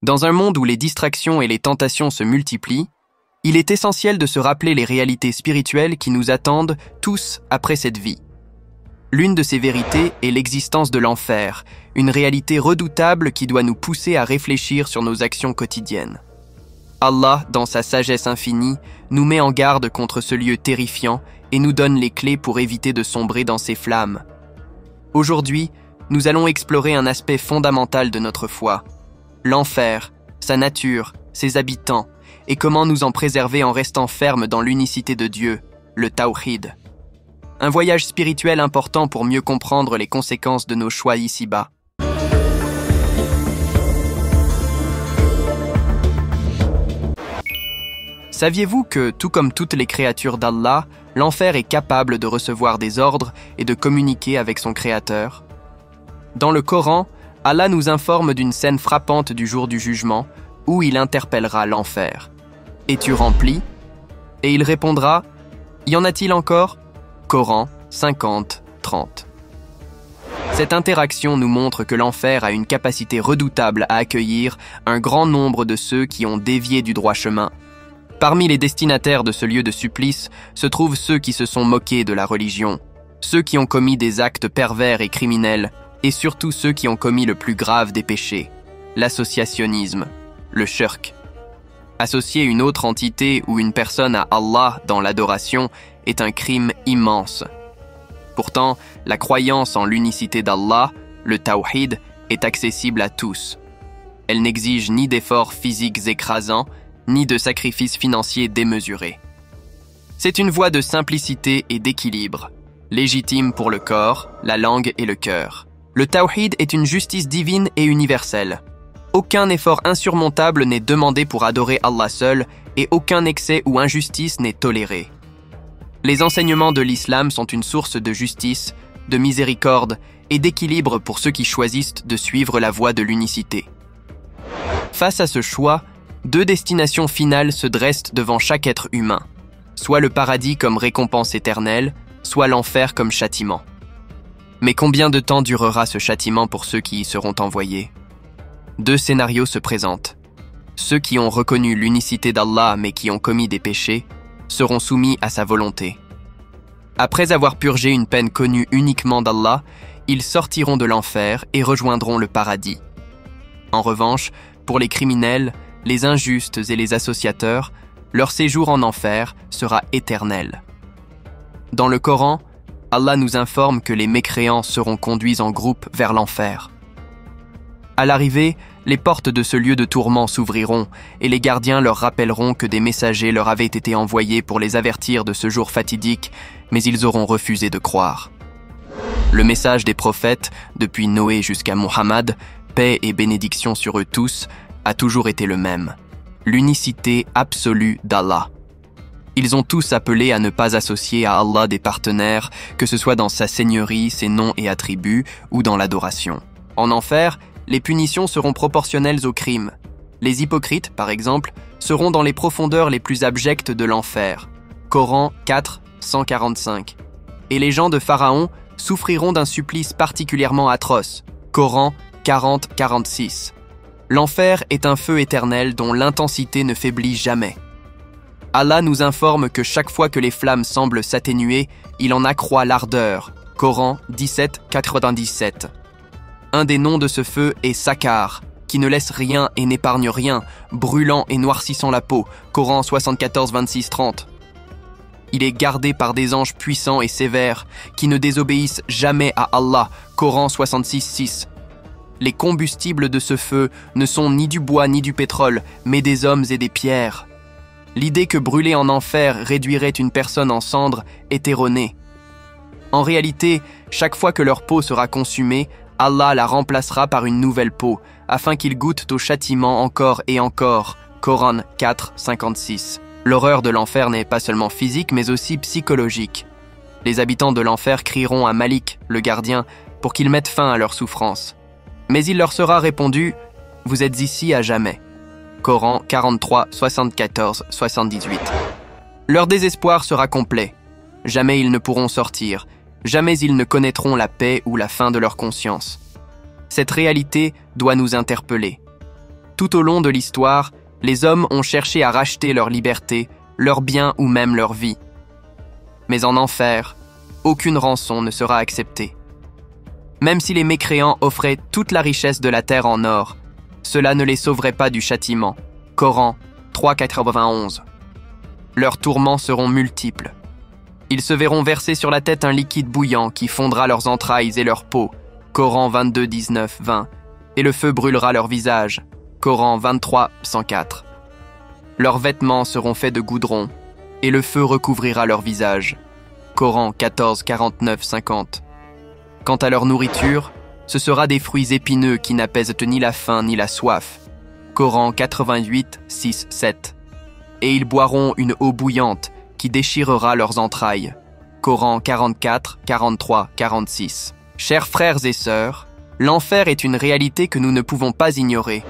Dans un monde où les distractions et les tentations se multiplient, il est essentiel de se rappeler les réalités spirituelles qui nous attendent tous après cette vie. L'une de ces vérités est l'existence de l'enfer, une réalité redoutable qui doit nous pousser à réfléchir sur nos actions quotidiennes. Allah, dans sa sagesse infinie, nous met en garde contre ce lieu terrifiant et nous donne les clés pour éviter de sombrer dans ses flammes. Aujourd'hui, nous allons explorer un aspect fondamental de notre foi, l'enfer, sa nature, ses habitants, et comment nous en préserver en restant fermes dans l'unicité de Dieu, le Tawhid. Un voyage spirituel important pour mieux comprendre les conséquences de nos choix ici-bas. Saviez-vous que, tout comme toutes les créatures d'Allah, l'enfer est capable de recevoir des ordres et de communiquer avec son Créateur? Dans le Coran, Allah nous informe d'une scène frappante du jour du jugement, où il interpellera l'enfer. « Es-tu rempli ?» Et il répondra « Y en a-t-il encore ?» Coran 50, 30. Cette interaction nous montre que l'enfer a une capacité redoutable à accueillir un grand nombre de ceux qui ont dévié du droit chemin. Parmi les destinataires de ce lieu de supplice se trouvent ceux qui se sont moqués de la religion, ceux qui ont commis des actes pervers et criminels, et surtout ceux qui ont commis le plus grave des péchés, l'associationnisme, le shirk. Associer une autre entité ou une personne à Allah dans l'adoration est un crime immense. Pourtant, la croyance en l'unicité d'Allah, le Tawhid, est accessible à tous. Elle n'exige ni d'efforts physiques écrasants, ni de sacrifices financiers démesurés. C'est une voie de simplicité et d'équilibre, légitime pour le corps, la langue et le cœur. Le Tawhid est une justice divine et universelle. Aucun effort insurmontable n'est demandé pour adorer Allah seul et aucun excès ou injustice n'est toléré. Les enseignements de l'islam sont une source de justice, de miséricorde et d'équilibre pour ceux qui choisissent de suivre la voie de l'unicité. Face à ce choix, deux destinations finales se dressent devant chaque être humain, soit le paradis comme récompense éternelle, soit l'enfer comme châtiment. Mais combien de temps durera ce châtiment pour ceux qui y seront envoyés? Deux scénarios se présentent. Ceux qui ont reconnu l'unicité d'Allah mais qui ont commis des péchés seront soumis à sa volonté. Après avoir purgé une peine connue uniquement d'Allah, ils sortiront de l'enfer et rejoindront le paradis. En revanche, pour les criminels, les injustes et les associateurs, leur séjour en enfer sera éternel. Dans le Coran, Allah nous informe que les mécréants seront conduits en groupe vers l'enfer. À l'arrivée, les portes de ce lieu de tourment s'ouvriront et les gardiens leur rappelleront que des messagers leur avaient été envoyés pour les avertir de ce jour fatidique, mais ils auront refusé de croire. Le message des prophètes, depuis Noé jusqu'à Muhammad, paix et bénédiction sur eux tous, a toujours été le même, l'unicité absolue d'Allah. Ils ont tous appelé à ne pas associer à Allah des partenaires, que ce soit dans sa seigneurie, ses noms et attributs, ou dans l'adoration. En enfer, les punitions seront proportionnelles aux crimes. Les hypocrites, par exemple, seront dans les profondeurs les plus abjectes de l'enfer. Coran 4, 145. Et les gens de Pharaon souffriront d'un supplice particulièrement atroce. Coran 40, 46. L'enfer est un feu éternel dont l'intensité ne faiblit jamais. Allah nous informe que chaque fois que les flammes semblent s'atténuer, il en accroît l'ardeur. Coran 17, 97. Un des noms de ce feu est Sakar, qui ne laisse rien et n'épargne rien, brûlant et noircissant la peau. Coran 74, 26, 30. Il est gardé par des anges puissants et sévères, qui ne désobéissent jamais à Allah. Coran 66, 6. Les combustibles de ce feu ne sont ni du bois ni du pétrole, mais des hommes et des pierres. L'idée que brûler en enfer réduirait une personne en cendres est erronée. En réalité, chaque fois que leur peau sera consumée, Allah la remplacera par une nouvelle peau, afin qu'ils goûtent au châtiment encore et encore. Coran 4, 56. L'horreur de l'enfer n'est pas seulement physique, mais aussi psychologique. Les habitants de l'enfer crieront à Malik, le gardien, pour qu'il mette fin à leur souffrance. Mais il leur sera répondu « Vous êtes ici à jamais ». Coran 43, 74, 78. Leur désespoir sera complet. Jamais ils ne pourront sortir. Jamais ils ne connaîtront la paix ou la fin de leur conscience. Cette réalité doit nous interpeller. Tout au long de l'histoire, les hommes ont cherché à racheter leur liberté, leurs biens ou même leur vie. Mais en enfer, aucune rançon ne sera acceptée. Même si les mécréants offraient toute la richesse de la terre en or, cela ne les sauverait pas du châtiment. Coran 3,91. Leurs tourments seront multiples. Ils se verront verser sur la tête un liquide bouillant qui fondra leurs entrailles et leur peau. Coran 22, 19, 20. Et le feu brûlera leur visage. Coran 23, 104. Leurs vêtements seront faits de goudron, et le feu recouvrira leur visage. Coran 14, 49, 50. Quant à leur nourriture, ce sera des fruits épineux qui n'apaisent ni la faim ni la soif. Coran 88, 6, 7. Et ils boiront une eau bouillante qui déchirera leurs entrailles. Coran 44, 43, 46. Chers frères et sœurs, l'enfer est une réalité que nous ne pouvons pas ignorer.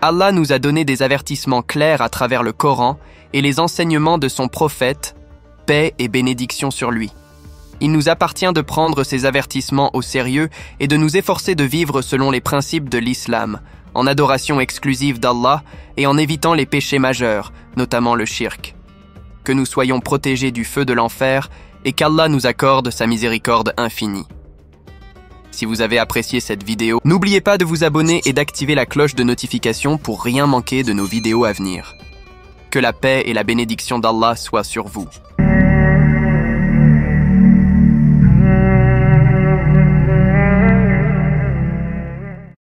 Allah nous a donné des avertissements clairs à travers le Coran et les enseignements de son prophète, paix et bénédiction sur lui. Il nous appartient de prendre ces avertissements au sérieux et de nous efforcer de vivre selon les principes de l'islam, en adoration exclusive d'Allah et en évitant les péchés majeurs, notamment le shirk. Que nous soyons protégés du feu de l'enfer et qu'Allah nous accorde sa miséricorde infinie. Si vous avez apprécié cette vidéo, n'oubliez pas de vous abonner et d'activer la cloche de notification pour rien manquer de nos vidéos à venir. Que la paix et la bénédiction d'Allah soient sur vous.